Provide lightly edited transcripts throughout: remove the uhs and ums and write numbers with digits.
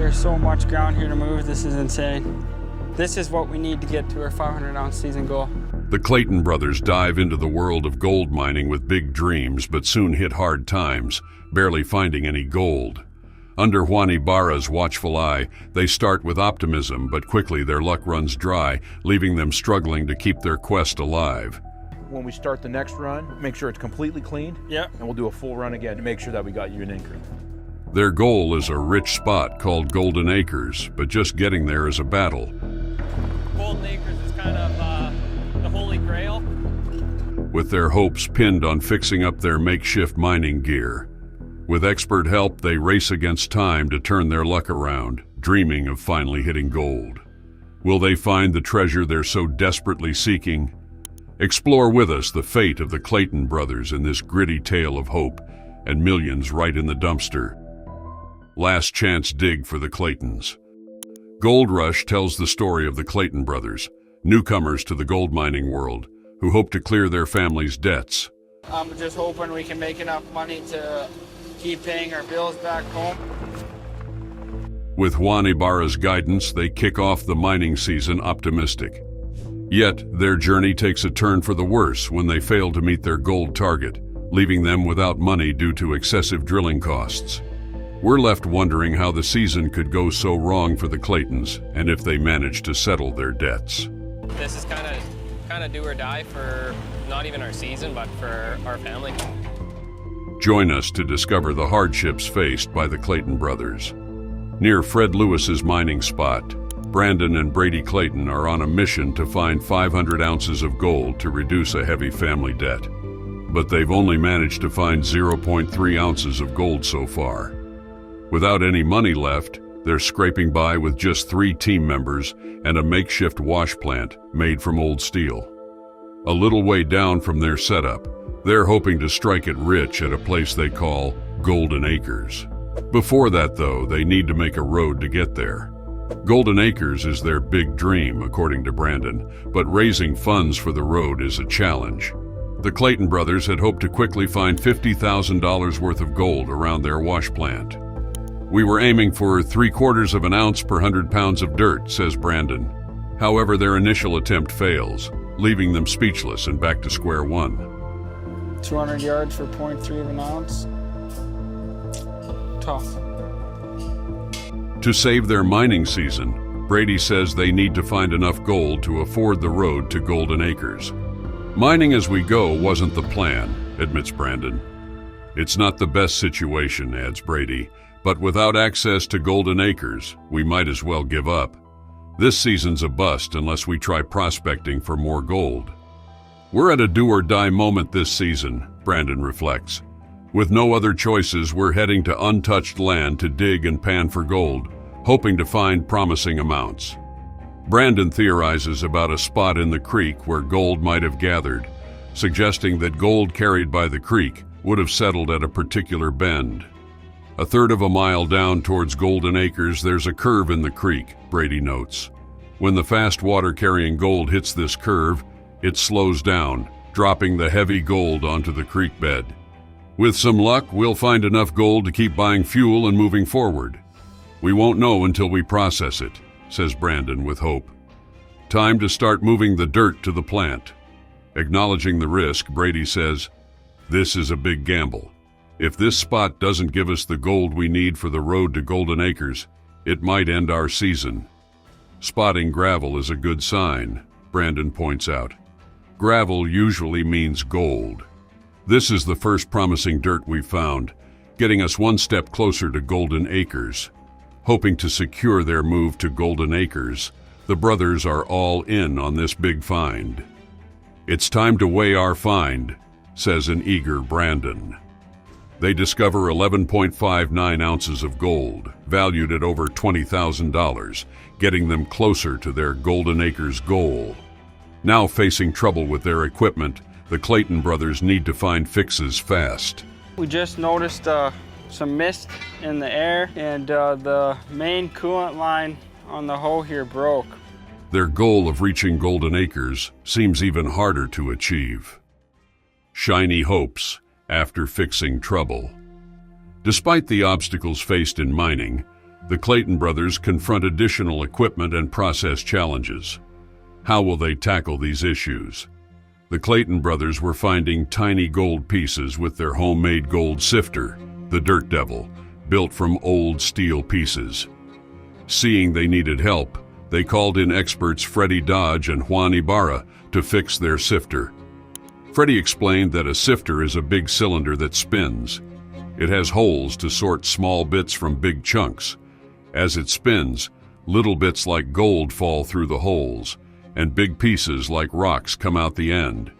There's so much ground here to move. This is insane. This is what we need to get to our 500-ounce season goal. The Clayton brothers dive into the world of gold mining with big dreams, but soon hit hard times, barely finding any gold. Under Juan Ibarra's watchful eye, they start with optimism, but quickly their luck runs dry, leaving them struggling to keep their quest alive. When we start the next run, make sure it's completely cleaned. Yeah. And we'll do a full run again to make sure that we got you an increment. Their goal is a rich spot called Golden Acres, but just getting there is a battle. Golden Acres is kind of the holy grail. With their hopes pinned on fixing up their makeshift mining gear. With expert help, they race against time to turn their luck around, dreaming of finally hitting gold. Will they find the treasure they're so desperately seeking? Explore with us the fate of the Clayton brothers in this gritty tale of hope and millions right in the dumpster. Last chance dig for the Claytons. Gold Rush tells the story of the Clayton brothers, newcomers to the gold mining world, who hope to clear their family's debts. I'm just hoping we can make enough money to keep paying our bills back home. With Juan Ibarra's guidance, they kick off the mining season optimistic. Yet, their journey takes a turn for the worse when they fail to meet their gold target, leaving them without money due to excessive drilling costs. We're left wondering how the season could go so wrong for the Claytons and if they manage to settle their debts. This is kind of do or die for not even our season, but for our family. Join us to discover the hardships faced by the Clayton brothers. Near Fred Lewis's mining spot, Brandon and Brady Clayton are on a mission to find 500 ounces of gold to reduce a heavy family debt. But they've only managed to find 0.3 ounces of gold so far. Without any money left, they're scraping by with just 3 team members and a makeshift wash plant made from old steel. A little way down from their setup, they're hoping to strike it rich at a place they call Golden Acres. Before that, though, they need to make a road to get there. Golden Acres is their big dream, according to Brandon, but raising funds for the road is a challenge. The Clayton brothers had hoped to quickly find $50,000 worth of gold around their wash plant. We were aiming for 3/4 of an ounce per 100 pounds of dirt, says Brandon. However, their initial attempt fails, leaving them speechless and back to square one. 200 yards for 0.3 of an ounce. Tough. To save their mining season, Brady says they need to find enough gold to afford the road to Golden Acres. Mining as we go wasn't the plan, admits Brandon. It's not the best situation, adds Brady, but without access to Golden Acres, we might as well give up. This season's a bust unless we try prospecting for more gold. We're at a do-or-die moment this season, Brandon reflects. With no other choices, we're heading to untouched land to dig and pan for gold, hoping to find promising amounts. Brandon theorizes about a spot in the creek where gold might have gathered, suggesting that gold carried by the creek would have settled at a particular bend. 1/3 of a mile down towards Golden Acres, there's a curve in the creek, Brady notes. When the fast water-carrying gold hits this curve, it slows down, dropping the heavy gold onto the creek bed. With some luck, we'll find enough gold to keep buying fuel and moving forward. We won't know until we process it, says Brandon with hope. Time to start moving the dirt to the plant. Acknowledging the risk, Brady says, "This is a big gamble. If this spot doesn't give us the gold we need for the road to Golden Acres, it might end our season." Spotting gravel is a good sign, Brandon points out. Gravel usually means gold. This is the first promising dirt we've found, getting us one step closer to Golden Acres. Hoping to secure their move to Golden Acres, the brothers are all in on this big find. "It's time to weigh our find," says an eager Brandon. They discover 11.59 ounces of gold, valued at over $20,000, getting them closer to their Golden Acres goal. Now facing trouble with their equipment, the Clayton brothers need to find fixes fast. We just noticed some mist in the air, and the main coolant line on the hoe here broke. Their goal of reaching Golden Acres seems even harder to achieve. Shiny hopes after fixing trouble. Despite the obstacles faced in mining, The Clayton brothers confront additional equipment and process challenges. How will they tackle these issues? The Clayton brothers were finding tiny gold pieces with their homemade gold sifter, the Dirt Devil, built from old steel pieces. Seeing they needed help, they called in experts Freddie Dodge and Juan Ibarra to fix their sifter. Freddie explained that a sifter is a big cylinder that spins. It has holes to sort small bits from big chunks. As it spins, little bits like gold fall through the holes, and big pieces like rocks come out the end.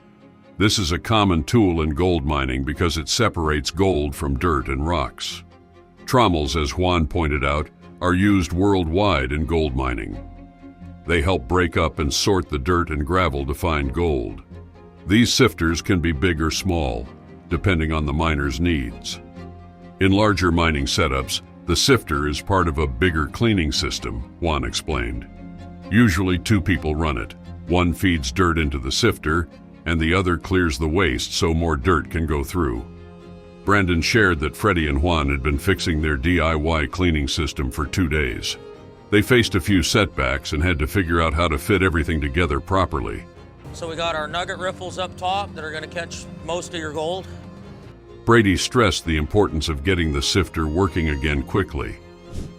This is a common tool in gold mining because it separates gold from dirt and rocks. Trommels, as Juan pointed out, are used worldwide in gold mining. They help break up and sort the dirt and gravel to find gold. These sifters can be big or small, depending on the miner's needs. In larger mining setups, the sifter is part of a bigger cleaning system, Juan explained. Usually 2 people run it. One feeds dirt into the sifter, and the other clears the waste so more dirt can go through. Brandon shared that Freddie and Juan had been fixing their DIY cleaning system for 2 days. They faced a few setbacks and had to figure out how to fit everything together properly. So we got our nugget riffles up top that are going to catch most of your gold. Brady stressed the importance of getting the sifter working again quickly.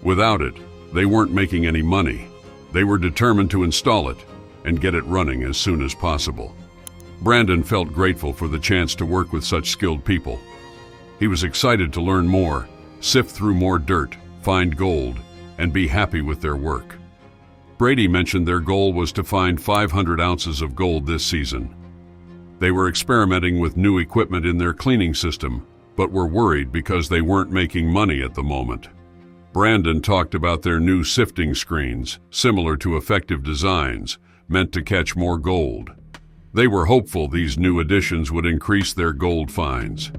Without it, they weren't making any money. They were determined to install it and get it running as soon as possible. Brandon felt grateful for the chance to work with such skilled people. He was excited to learn more, sift through more dirt, find gold, and be happy with their work. Brady mentioned their goal was to find 500 ounces of gold this season. They were experimenting with new equipment in their cleaning system, but were worried because they weren't making money at the moment. Brandon talked about their new sifting screens, similar to effective designs, meant to catch more gold. They were hopeful these new additions would increase their gold finds.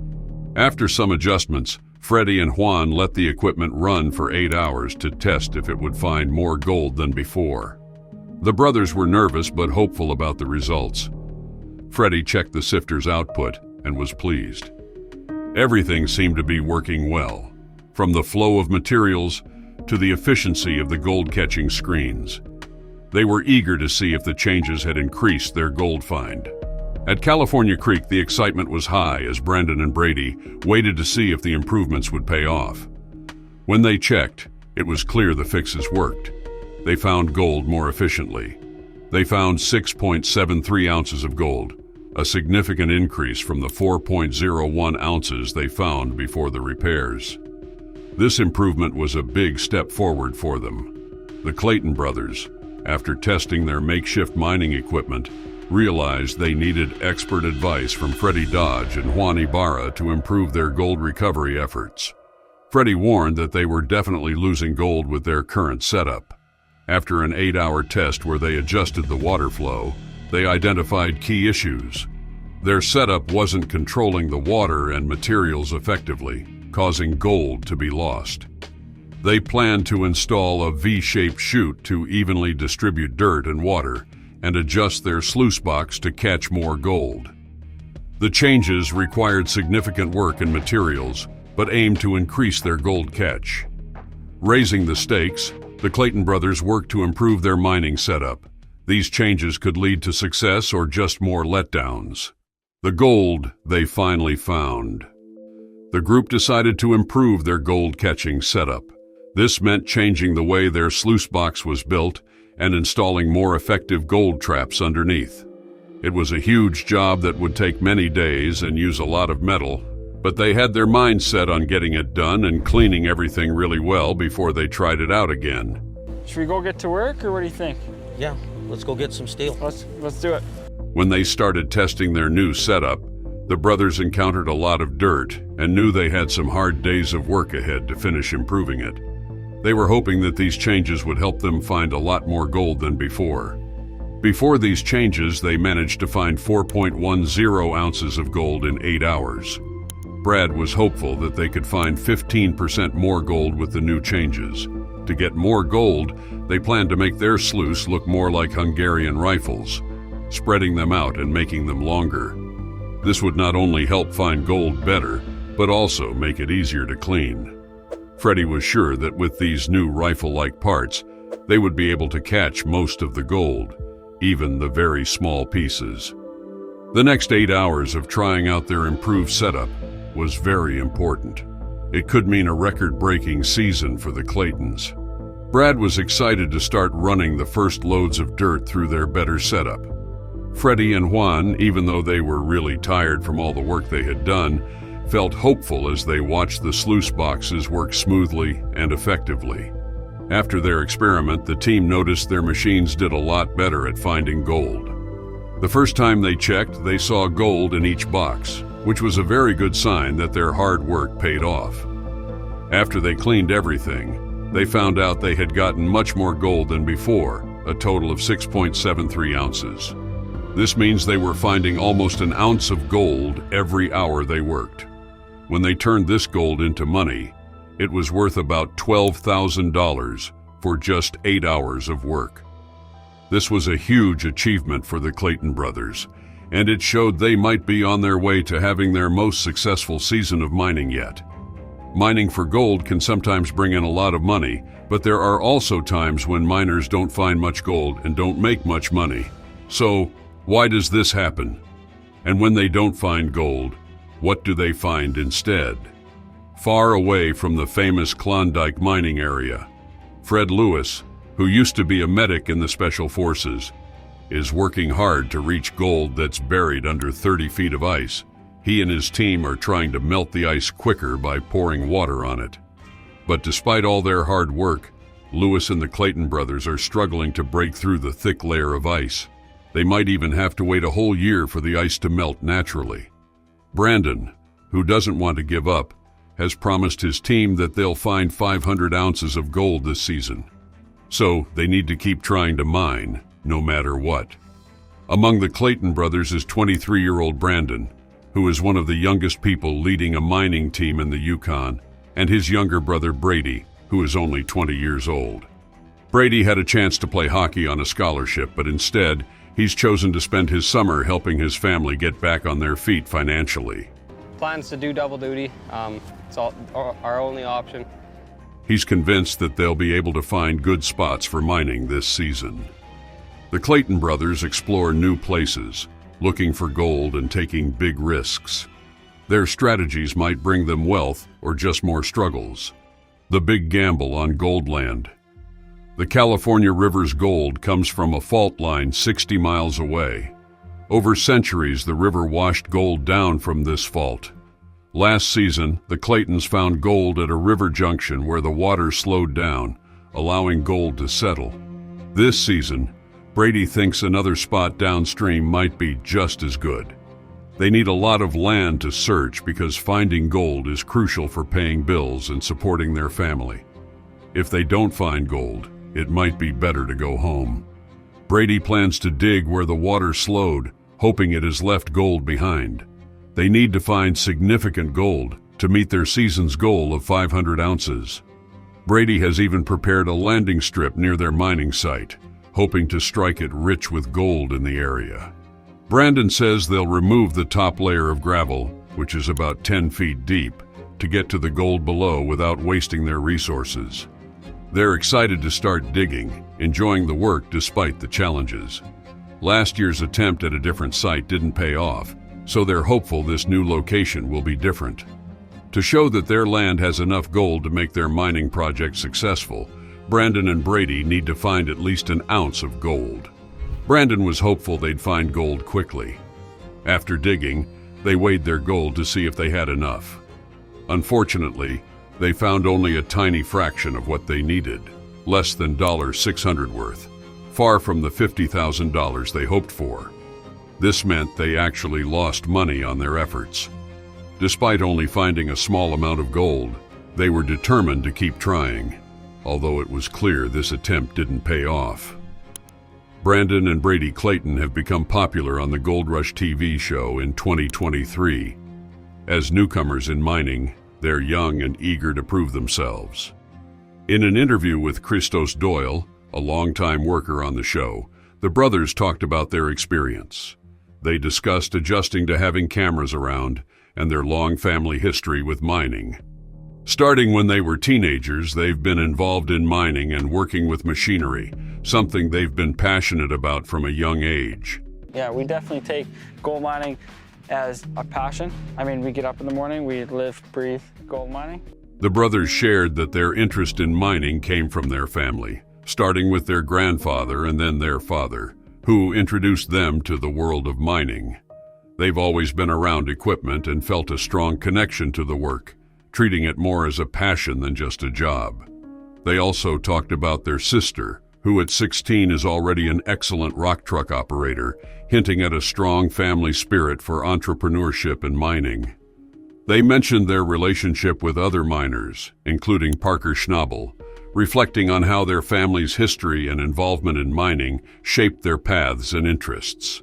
After some adjustments, Freddie and Juan let the equipment run for 8 hours to test if it would find more gold than before. The brothers were nervous but hopeful about the results. Freddie checked the sifter's output and was pleased. Everything seemed to be working well, from the flow of materials to the efficiency of the gold-catching screens. They were eager to see if the changes had increased their gold find. At California Creek, the excitement was high as Brandon and Brady waited to see if the improvements would pay off. When they checked, it was clear the fixes worked. They found gold more efficiently. They found 6.73 ounces of gold, a significant increase from the 4.01 ounces they found before the repairs. This improvement was a big step forward for them. The Clayton brothers, after testing their makeshift mining equipment, realized they needed expert advice from Freddie Dodge and Juan Ibarra to improve their gold recovery efforts. Freddie warned that they were definitely losing gold with their current setup. After an 8-hour test where they adjusted the water flow, they identified key issues. Their setup wasn't controlling the water and materials effectively, causing gold to be lost. They planned to install a V-shaped chute to evenly distribute dirt and water and adjust their sluice box to catch more gold. The changes required significant work and materials, but aimed to increase their gold catch. Raising the stakes, the Clayton brothers worked to improve their mining setup. These changes could lead to success or just more letdowns. The gold they finally found. The group decided to improve their gold-catching setup. This meant changing the way their sluice box was built and installing more effective gold traps underneath. It was a huge job that would take many days and use a lot of metal, but they had their mind set on getting it done and cleaning everything really well before they tried it out again. Should we go get to work, or what do you think? Yeah, let's go get some steel. Let's do it. When they started testing their new setup, the brothers encountered a lot of dirt and knew they had some hard days of work ahead to finish improving it. They were hoping that these changes would help them find a lot more gold than before. Before these changes, they managed to find 4.10 ounces of gold in 8 hours. Brad was hopeful that they could find 15% more gold with the new changes. To get more gold, they planned to make their sluice look more like Hungarian rifles, spreading them out and making them longer. This would not only help find gold better, but also make it easier to clean. Freddie was sure that with these new rifle-like parts, they would be able to catch most of the gold, even the very small pieces. The next 8 hours of trying out their improved setup was very important. It could mean a record-breaking season for the Claytons. Brad was excited to start running the first loads of dirt through their better setup. Freddie and Juan, even though they were really tired from all the work they had done, felt hopeful as they watched the sluice boxes work smoothly and effectively. After their experiment, the team noticed their machines did a lot better at finding gold. The first time they checked, they saw gold in each box, which was a very good sign that their hard work paid off. After they cleaned everything, they found out they had gotten much more gold than before, a total of 6.73 ounces. This means they were finding almost an ounce of gold every hour they worked. When they turned this gold into money, it was worth about $12,000 for just 8 hours of work. This was a huge achievement for the Clayton brothers, and it showed they might be on their way to having their most successful season of mining yet. Mining for gold can sometimes bring in a lot of money, but there are also times when miners don't find much gold and don't make much money. So, why does this happen? And when they don't find gold, what do they find instead? Far away from the famous Klondike mining area, Fred Lewis, who used to be a medic in the Special Forces, is working hard to reach gold that's buried under 30 feet of ice. He and his team are trying to melt the ice quicker by pouring water on it. But despite all their hard work, Lewis and the Clayton brothers are struggling to break through the thick layer of ice. They might even have to wait a whole year for the ice to melt naturally. Brandon, who doesn't want to give up, has promised his team that they'll find 500 ounces of gold this season. So they need to keep trying to mine, no matter what. Among the Clayton brothers is 23-year-old Brandon, who is one of the youngest people leading a mining team in the Yukon, and his younger brother Brady, who is only 20 years old. Brady had a chance to play hockey on a scholarship, but instead, he's chosen to spend his summer helping his family get back on their feet financially. Plans to do double duty. It's our only option. He's convinced that they'll be able to find good spots for mining this season. The Clayton brothers explore new places, looking for gold and taking big risks. Their strategies might bring them wealth or just more struggles. The big gamble on gold land. The California River's gold comes from a fault line 60 miles away. Over centuries, the river washed gold down from this fault. Last season, the Claytons found gold at a river junction where the water slowed down, allowing gold to settle. This season, Brady thinks another spot downstream might be just as good. They need a lot of land to search because finding gold is crucial for paying bills and supporting their family. If they don't find gold, it might be better to go home. Brady plans to dig where the water slowed, hoping it has left gold behind. They need to find significant gold to meet their season's goal of 500 ounces. Brady has even prepared a landing strip near their mining site, hoping to strike it rich with gold in the area. Brandon says they'll remove the top layer of gravel, which is about 10 feet deep, to get to the gold below without wasting their resources. They're excited to start digging, enjoying the work despite the challenges. Last year's attempt at a different site didn't pay off, so they're hopeful this new location will be different. To show that their land has enough gold to make their mining project successful, Brandon and Brady need to find at least an ounce of gold. Brandon was hopeful they'd find gold quickly. After digging, they weighed their gold to see if they had enough. Unfortunately, they found only a tiny fraction of what they needed, less than $600 worth, far from the $50,000 they hoped for. This meant they actually lost money on their efforts. Despite only finding a small amount of gold, they were determined to keep trying, although it was clear this attempt didn't pay off. Brandon and Brady Clayton have become popular on the Gold Rush TV show in 2023. As newcomers in mining, they're young and eager to prove themselves. In an interview with Christos Doyle, a longtime worker on the show, the brothers talked about their experience. They discussed adjusting to having cameras around and their long family history with mining. Starting when they were teenagers, they've been involved in mining and working with machinery, something they've been passionate about from a young age. Yeah, we definitely take gold mining as a passion. I mean, we get up in the morning, we live, breathe gold mining. The brothers shared that their interest in mining came from their family, starting with their grandfather and then their father, who introduced them to the world of mining. They've always been around equipment and felt a strong connection to the work, treating it more as a passion than just a job. They also talked about their sister, who at 16 is already an excellent rock truck operator, hinting at a strong family spirit for entrepreneurship and mining. They mentioned their relationship with other miners, including Parker Schnabel, reflecting on how their family's history and involvement in mining shaped their paths and interests.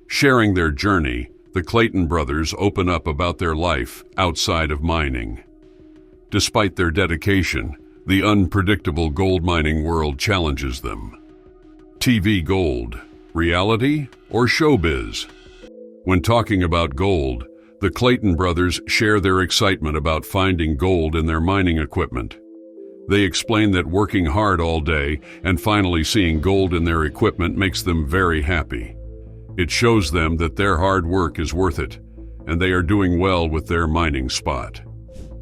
Sharing their journey, the Clayton brothers open up about their life outside of mining. Despite their dedication, the unpredictable gold mining world challenges them. TV gold, reality, or showbiz? When talking about gold, the Clayton brothers share their excitement about finding gold in their mining equipment. They explain that working hard all day and finally seeing gold in their equipment makes them very happy. It shows them that their hard work is worth it, and they are doing well with their mining spot.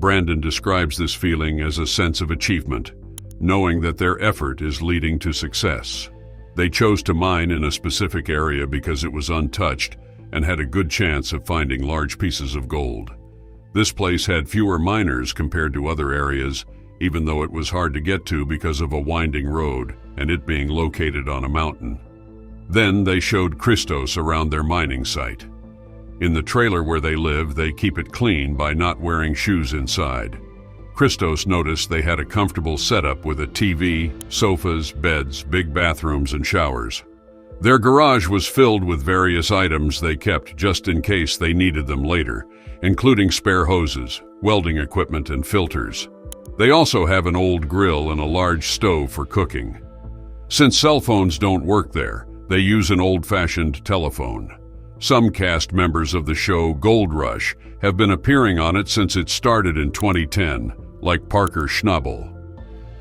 Brandon describes this feeling as a sense of achievement, knowing that their effort is leading to success. They chose to mine in a specific area because it was untouched and had a good chance of finding large pieces of gold. This place had fewer miners compared to other areas, even though it was hard to get to because of a winding road and it being located on a mountain. Then they showed Christos around their mining site. In the trailer where they live, they keep it clean by not wearing shoes inside. Christos noticed they had a comfortable setup with a TV, sofas, beds, big bathrooms, and showers. Their garage was filled with various items they kept just in case they needed them later, including spare hoses, welding equipment, and filters. They also have an old grill and a large stove for cooking. Since cell phones don't work there, they use an old-fashioned telephone. Some cast members of the show Gold Rush have been appearing on it since it started in 2010, like Parker Schnabel.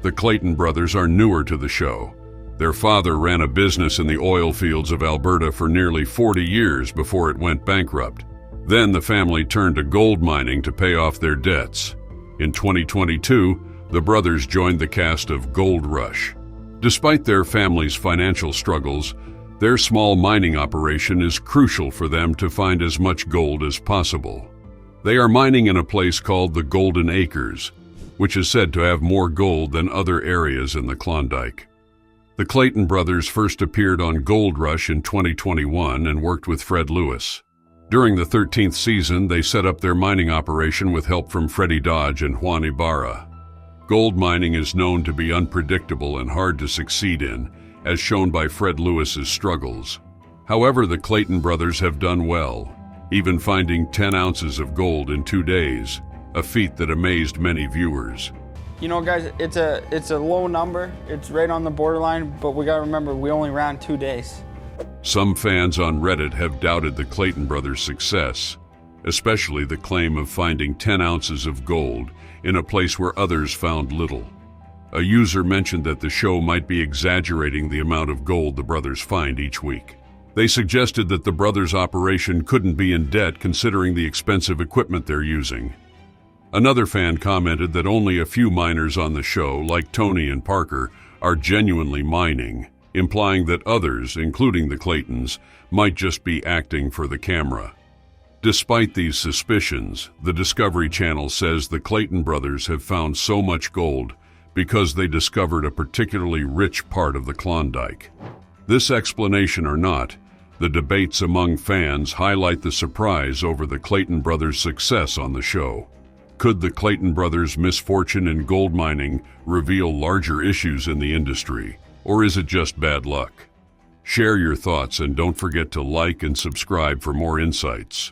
The Clayton brothers are newer to the show. Their father ran a business in the oil fields of Alberta for nearly 40 years before it went bankrupt. Then the family turned to gold mining to pay off their debts. In 2022, the brothers joined the cast of Gold Rush. Despite their family's financial struggles, their small mining operation is crucial for them to find as much gold as possible. They are mining in a place called the Golden Acres, which is said to have more gold than other areas in the Klondike. The Clayton brothers first appeared on Gold Rush in 2021 and worked with Fred Lewis. During the 13th season, they set up their mining operation with help from Freddie Dodge and Juan Ibarra. Gold mining is known to be unpredictable and hard to succeed in, as shown by Fred Lewis's struggles. However, the Clayton brothers have done well, even finding 10 ounces of gold in 2 days, a feat that amazed many viewers. You know, guys, it's a low number. It's right on the borderline, but we gotta remember we only ran 2 days. Some fans on Reddit have doubted the Clayton brothers' success, especially the claim of finding 10 ounces of gold in a place where others found little. A user mentioned that the show might be exaggerating the amount of gold the brothers find each week. They suggested that the brothers' operation couldn't be in debt considering the expensive equipment they're using. Another fan commented that only a few miners on the show, like Tony and Parker, are genuinely mining, implying that others, including the Claytons, might just be acting for the camera. Despite these suspicions, the Discovery Channel says the Clayton brothers have found so much gold because they discovered a particularly rich part of the Klondike. This explanation or not, the debates among fans highlight the surprise over the Clayton brothers' success on the show. Could the Clayton brothers' misfortune in gold mining reveal larger issues in the industry, or is it just bad luck? Share your thoughts and don't forget to like and subscribe for more insights.